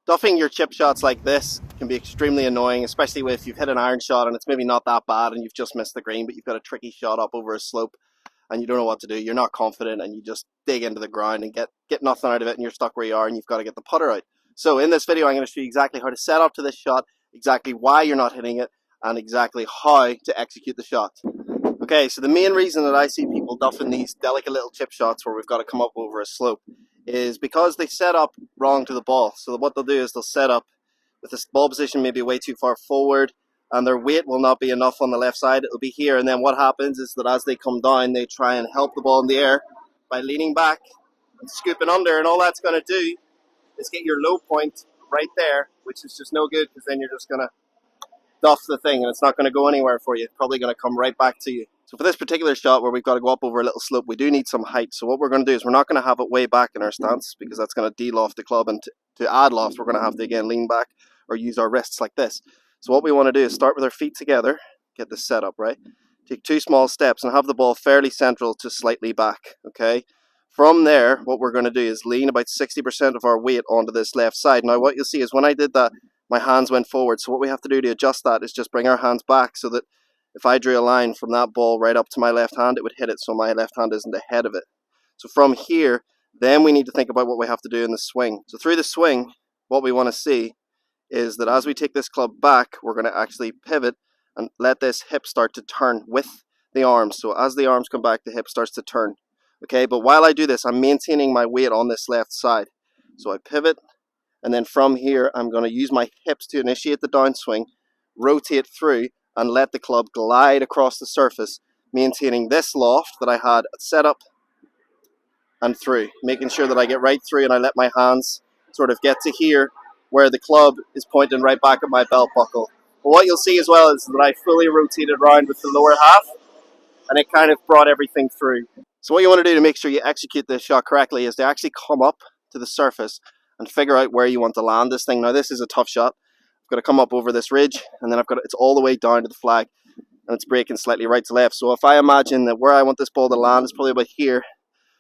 Duffing your chip shots like this can be extremely annoying, especially if you've hit an iron shot and it's maybe not that bad and you've just missed the green, but you've got a tricky shot up over a slope and you don't know what to do. You're not confident and you just dig into the ground and get nothing out of it, and you're stuck where you are and you've got to get the putter out. So in this video, I'm going to show you exactly how to set up to this shot, exactly why you're not hitting it, and exactly how to execute the shot. Okay, so the main reason that I see people duffing these delicate little chip shots where we've got to come up over a slope is because they set up wrong to the ball. So what they'll do is they'll set up with the ball position maybe way too far forward, and their weight will not be enough on the left side. It'll be here, and then what happens is that as they come down, they try and help the ball in the air by leaning back and scooping under, and all that's going to do is get your low point right there, which is just no good, because then you're just going to duff the thing and it's not going to go anywhere for you. It's probably going to come right back to you. So for this particular shot where we've got to go up over a little slope, we do need some height. So what we're going to do is we're not going to have it way back in our stance, because that's going to de-loft the club, and to add loft we're going to have to again lean back or use our wrists like this. So what we want to do is start with our feet together, get this set up right, take two small steps and have the ball fairly central to slightly back. Okay, from there what we're going to do is lean about 60% of our weight onto this left side. Now what you'll see is when I did that, my hands went forward. So what we have to do to adjust that is just bring our hands back, so that if I drew a line from that ball right up to my left hand, it would hit it, so my left hand isn't ahead of it. So from here, then we need to think about what we have to do in the swing. So through the swing, what we want to see is that as we take this club back, we're going to actually pivot and let this hip start to turn with the arms. So as the arms come back, the hip starts to turn. Okay, but while I do this, I'm maintaining my weight on this left side. So I pivot, and then from here, I'm going to use my hips to initiate the downswing, rotate through, and let the club glide across the surface, maintaining this loft that I had set up and through, making sure that I get right through and I let my hands sort of get to here where the club is pointing right back at my belt buckle. But what you'll see as well is that I fully rotated around with the lower half, and it kind of brought everything through. So what you want to do to make sure you execute this shot correctly is to actually come up to the surface and figure out where you want to land this thing. Now this is a tough shot. I've got to come up over this ridge, and then it's all the way down to the flag, and it's breaking slightly right to left. So if I imagine that where I want this ball to land is probably about here,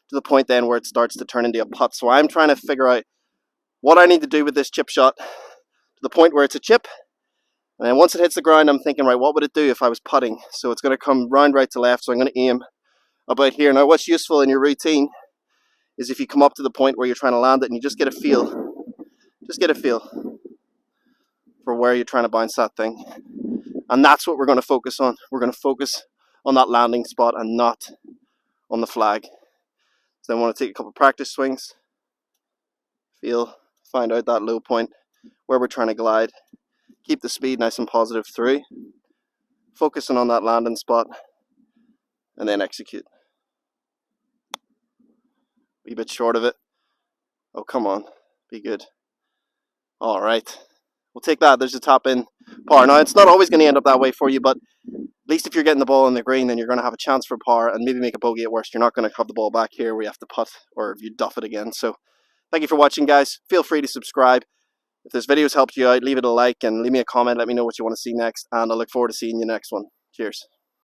to the point then where it starts to turn into a putt. So I'm trying to figure out what I need to do with this chip shot to the point where it's a chip, and then once it hits the ground, I'm thinking, right, what would it do if I was putting? So it's going to come round right to left, so I'm going to aim about here. Now what's useful in your routine is if you come up to the point where you're trying to land it and you just get a feel for where you're trying to bounce that thing. And that's what we're going to focus on. We're going to focus on that landing spot and not on the flag. So then I want to take a couple of practice swings, find out that low point where we're trying to glide, keep the speed nice and positive through, focusing on that landing spot, and then execute. A wee bit short of it. Oh, come on, be good. All right. We'll take that. There's a top in par. Now, it's not always going to end up that way for you, but at least if you're getting the ball in the green, then you're going to have a chance for par and maybe make a bogey at worst. You're not going to have the ball back here where you have to putt or if you duff it again. So thank you for watching, guys. Feel free to subscribe. If this video has helped you out, leave it a like and leave me a comment. Let me know what you want to see next, and I look forward to seeing you next one. Cheers.